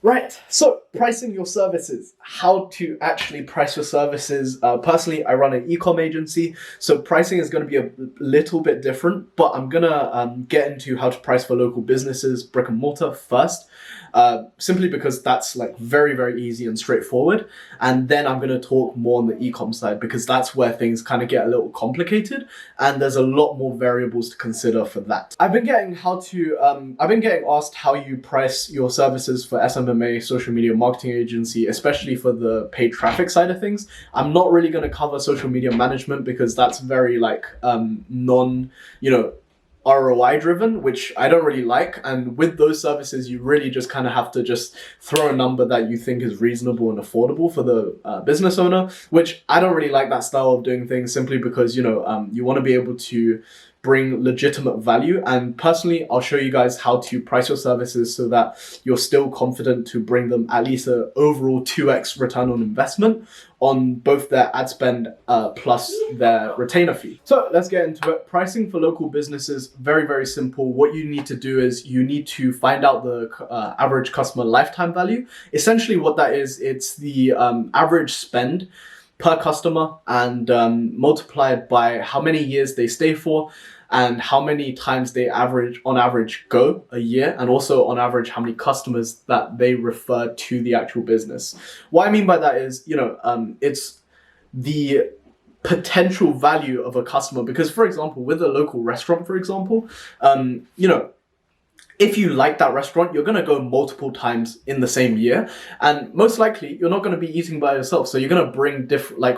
Right, so pricing your services, how to actually price your services. Personally, I run an e-com agency, so pricing is going to be a little bit different, but I'm going to get into how to price for local businesses, brick and mortar first, simply because that's like very, very easy and straightforward. And then I'm going to talk more on the e-com side because that's where things kind of get a little complicated and there's a lot more variables to consider for that. I've been getting asked how you price your services for SMMA, social media marketing agency, especially for the paid traffic side of things. I'm not really going to cover social media management because that's very ROI driven, which I don't really like. And with those services, you really just kind of have to just throw a number that you think is reasonable and affordable for the business owner, which I don't really like that style of doing things simply because, you want to be able to bring legitimate value. And personally, I'll show you guys how to price your services so that you're still confident to bring them at least an overall 2x return on investment on both their ad spend plus their retainer fee. So let's get into it. Pricing for local businesses, very, very simple. What you need to do is you need to find out the average customer lifetime value. Essentially what that is, it's the average spend per customer and multiplied by how many years they stay for and how many times they on average go a year, and also on average how many customers that they refer to the actual business. What I mean by that is, it's the potential value of a customer, because for example, with a local restaurant, for example, if you like that restaurant, you're going to go multiple times in the same year. And most likely, you're not going to be eating by yourself. So you're going to bring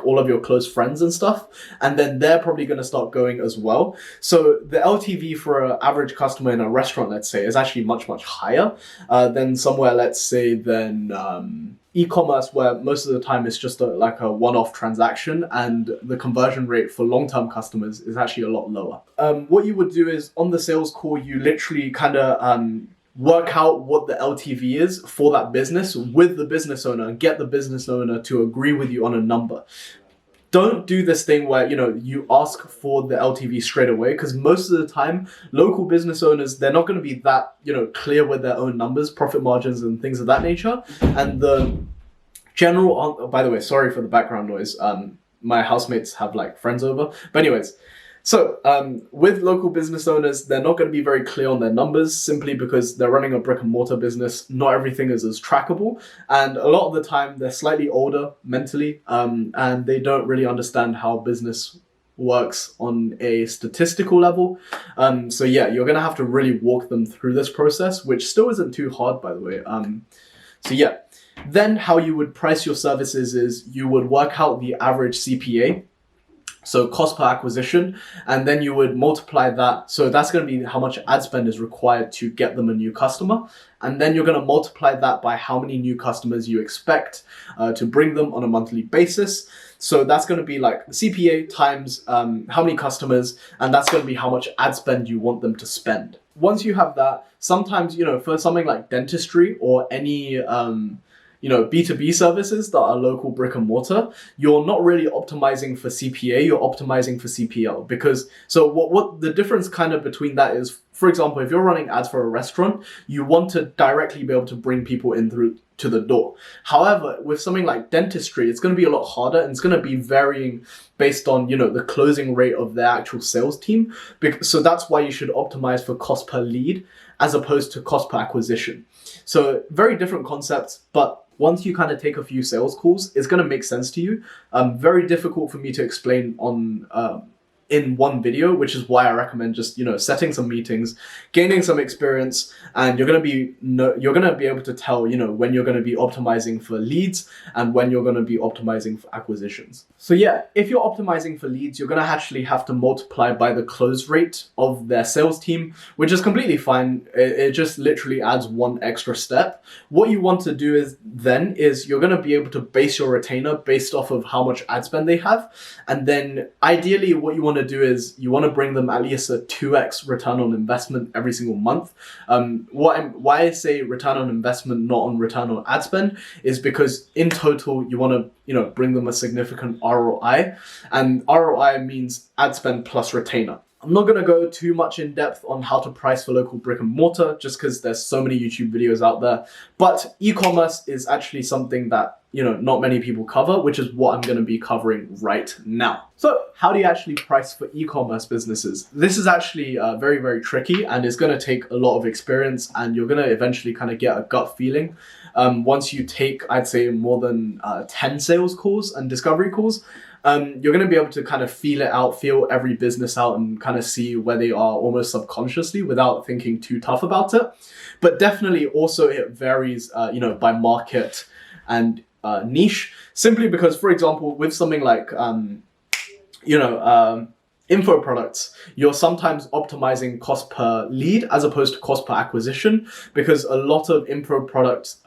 all of your close friends and stuff. And then they're probably going to start going as well. So the LTV for an average customer in a restaurant, let's say, is actually much, much higher than somewhere, let's say, than e-commerce, where most of the time it's just a one-off transaction and the conversion rate for long-term customers is actually a lot lower. What you would do is on the sales call, you literally kind of work out what the LTV is for that business with the business owner and get the business owner to agree with you on a number. Don't do this thing where, you ask for the LTV straight away, because most of the time, local business owners, they're not going to be that, clear with their own numbers, profit margins and things of that nature. And the general, by the way, sorry for the background noise. My housemates have friends over. But anyways, so with local business owners, they're not going to be very clear on their numbers simply because they're running a brick and mortar business. Not everything is as trackable. And a lot of the time, they're slightly older mentally and they don't really understand how business works on a statistical level. So yeah, you're going to have to really walk them through this process, which still isn't too hard, by the way. So yeah, then how you would price your services is you would work out the average CPA, so cost per acquisition, and then you would multiply that. So that's going to be how much ad spend is required to get them a new customer. And then you're going to multiply that by how many new customers you expect to bring them on a monthly basis. So that's going to be CPA times how many customers, and that's going to be how much ad spend you want them to spend. Once you have that, sometimes, for something like dentistry or any B2B services that are local brick and mortar, you're not really optimizing for CPA, you're optimizing for CPL. Because, so what the difference kind of between that is, for example, if you're running ads for a restaurant, you want to directly be able to bring people in through to the door. However, with something like dentistry, it's going to be a lot harder and it's going to be varying based on, the closing rate of their actual sales team. So that's why you should optimize for cost per lead as opposed to cost per acquisition. So very different concepts, but once you kind of take a few sales calls, it's going to make sense to you. Very difficult for me to explain on in one video, which is why I recommend just, setting some meetings, gaining some experience, and you're going to be able to tell, when you're going to be optimizing for leads and when you're going to be optimizing for acquisitions. So yeah, if you're optimizing for leads, you're going to actually have to multiply by the close rate of their sales team, which is completely fine. It just literally adds one extra step. What you want to do is you're going to be able to base your retainer based off of how much ad spend they have. And then ideally what you want to do is you want to bring them at least a 2x return on investment every single month. Why I say return on investment, not on return on ad spend, is because in total you want to bring them a significant ROI, and ROI means ad spend plus retainer. I'm not going to go too much in depth on how to price for local brick and mortar, just because there's so many YouTube videos out there. But e-commerce is actually something that, not many people cover, which is what I'm going to be covering right now. So how do you actually price for e-commerce businesses? This is actually very, very tricky, and it's going to take a lot of experience, and you're going to eventually kind of get a gut feeling. Once you take, I'd say, more than 10 sales calls and discovery calls, you're going to be able to kind of feel it out, feel every business out, and kind of see where they are almost subconsciously without thinking too tough about it. But definitely also it varies, by market and niche, simply because, for example, with something like, info products, you're sometimes optimizing cost per lead as opposed to cost per acquisition, because a lot of info product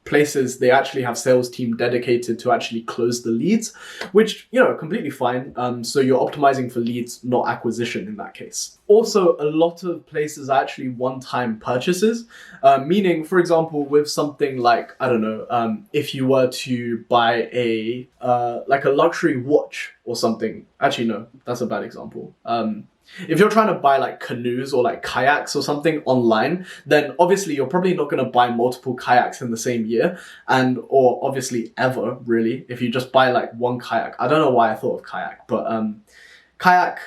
places, they actually have sales team dedicated to actually close the leads, which, completely fine. So you're optimizing for leads, not acquisition in that case. Also, a lot of places are actually one-time purchases, meaning, for example, with something like, I don't know, if you were to buy a luxury watch or something. Actually, no, that's a bad example. If you're trying to buy like canoes or like kayaks or something online, then obviously you're probably not going to buy multiple kayaks in the same year, or obviously ever, really. If you just buy like one kayak, I don't know why I thought of kayak, but kayak,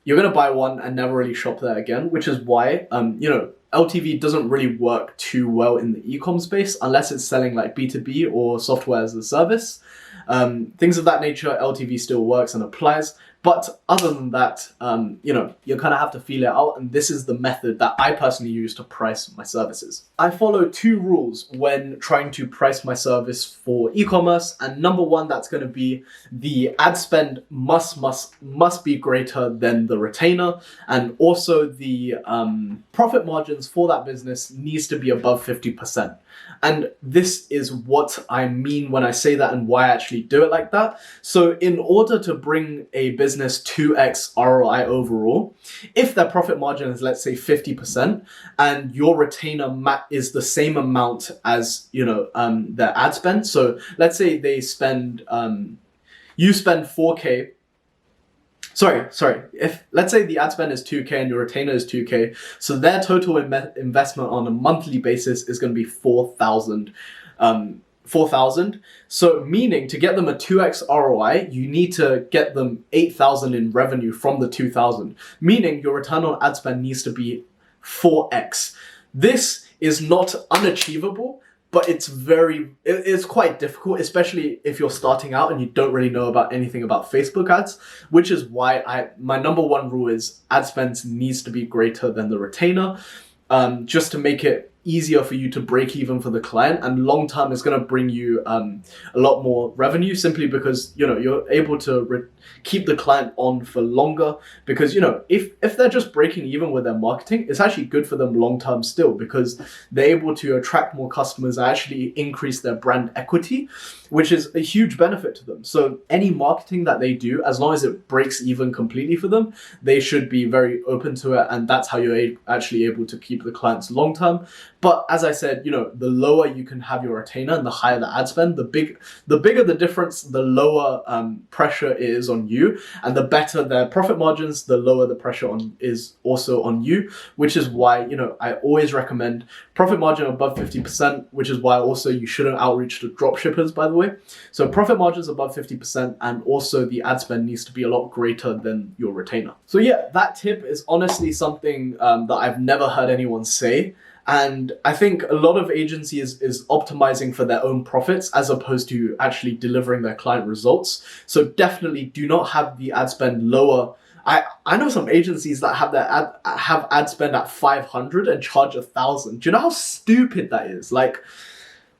you're going to buy one and never really shop there again, which is why, LTV doesn't really work too well in the e-com space unless it's selling like B2B or software as a service. Things of that nature, LTV still works and applies. But other than that, you kind of have to feel it out. And this is the method that I personally use to price my services. I follow 2 rules when trying to price my service for e-commerce. And number 1, that's going to be the ad spend must be greater than the retainer. And also the profit margins for that business needs to be above 50%. And this is what I mean when I say that and why I actually do it like that. So in order to bring a business 2x ROI overall, if their profit margin is, let's say, 50% and your retainer is the same amount as, their ad spend. So let's say they spend, you spend 4K. Sorry. If let's say the ad spend is 2K and your retainer is 2K, so their total investment on a monthly basis is going to be 4,000. 4,000. So meaning to get them a 2x ROI, you need to get them 8,000 in revenue from the 2,000. Meaning your return on ad spend needs to be 4x. This is not unachievable, but it's quite difficult, especially if you're starting out and you don't really know about anything about Facebook ads, which is why my number 1 rule is ad spend needs to be greater than the retainer, just to make it easier for you to break even for the client, and long term is going to bring you a lot more revenue, simply because you're able to keep the client on for longer, because if they're just breaking even with their marketing, it's actually good for them long term still, because they're able to attract more customers and actually increase their brand equity, which is a huge benefit to them. So any marketing that they do, as long as it breaks even completely for them, they should be very open to it, and that's how you're actually able to keep the clients long term. But as I said, the lower you can have your retainer and the higher the ad spend, the bigger the difference, the lower pressure is on you, and the better their profit margins, the lower the pressure is also on you, which is why, I always recommend profit margin above 50%, which is why also you shouldn't outreach to drop shippers, by the way. So profit margins above 50%, and also the ad spend needs to be a lot greater than your retainer. So yeah, that tip is honestly something that I've never heard anyone say. And I think a lot of agencies is optimizing for their own profits as opposed to actually delivering their client results. So definitely do not have the ad spend lower. I know some agencies that have have ad spend at 500 and charge 1,000. Do you know how stupid that is? Like,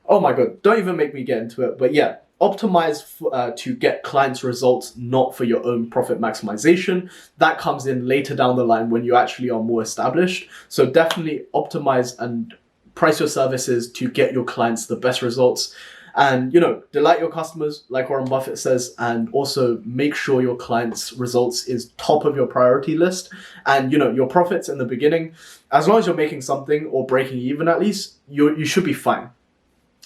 oh my God, don't even make me get into it. But yeah, optimize to get clients results, not for your own profit maximization. That comes in later down the line when you actually are more established. So definitely optimize and price your services to get your clients the best results. And, delight your customers, like Warren Buffett says, and also make sure your clients' results is top of your priority list. And, your profits in the beginning, as long as you're making something or breaking even at least, you should be fine.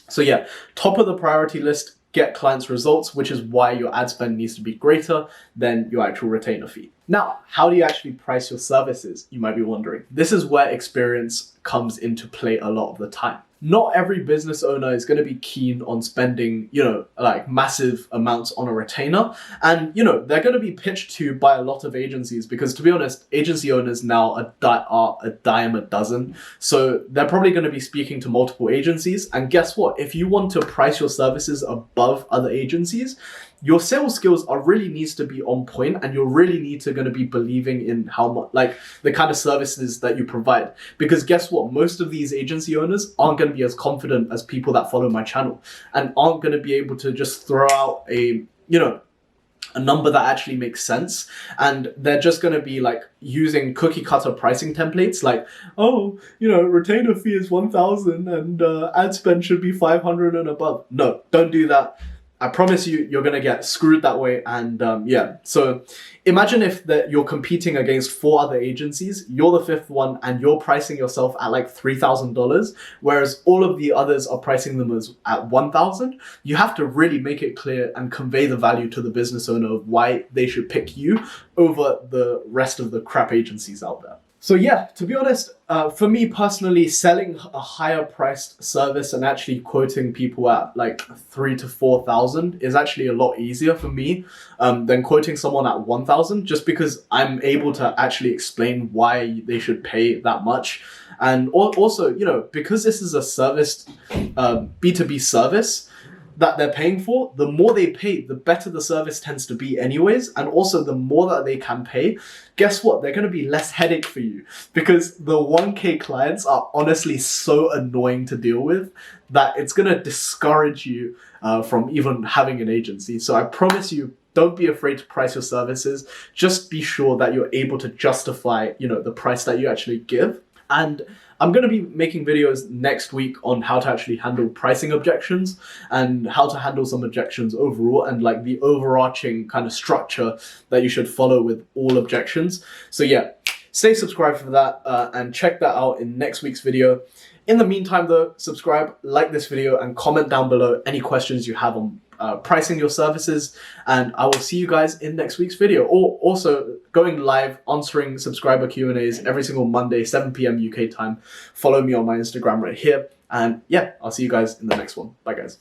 So yeah, top of the priority list, get clients results, which is why your ad spend needs to be greater than your actual retainer fee. Now, how do you actually price your services? You might be wondering. This is where experience comes into play a lot of the time. Not every business owner is going to be keen on spending, like massive amounts on a retainer. And, they're going to be pitched to by a lot of agencies because, to be honest, agency owners now are a dime a dozen. So they're probably going to be speaking to multiple agencies. And guess what? If you want to price your services above other agencies, your sales skills really needs to be on point, and you're really going to be believing in how much, like the kind of services that you provide. Because guess what? Most of these agency owners aren't going to be as confident as people that follow my channel and aren't going to be able to just throw out a number that actually makes sense. And they're just going to be like using cookie cutter pricing templates like, retainer fee is 1,000 and ad spend should be 500 and above. No, don't do that. I promise you, you're going to get screwed that way. And so imagine if you're competing against 4 other agencies, you're the 5th one, and you're pricing yourself at like $3,000, whereas all of the others are pricing them at $1,000. You have to really make it clear and convey the value to the business owner of why they should pick you over the rest of the crap agencies out there. So yeah, to be honest, for me personally, selling a higher priced service and actually quoting people at like 3,000 to 4,000 is actually a lot easier for me than quoting someone at 1,000, just because I'm able to actually explain why they should pay that much. And also, because this is a service, B2B service that they're paying for, the more they pay, the better the service tends to be anyways. And also the more that they can pay, guess what? They're going to be less headache for you, because the 1K clients are honestly so annoying to deal with that it's going to discourage you from even having an agency. So I promise you, don't be afraid to price your services. Just be sure that you're able to justify, the price that you actually give. And I'm going to be making videos next week on how to actually handle pricing objections and how to handle some objections overall, and like the overarching kind of structure that you should follow with all objections. So yeah, stay subscribed for that and check that out in next week's video. In the meantime though, subscribe, like this video, and comment down below any questions you have on pricing your services, and I will see you guys in next week's video. Or also going live answering subscriber Q&As every single Monday, 7 p.m. UK time. Follow me on my Instagram right here, and yeah, I'll see you guys in the next one. Bye guys.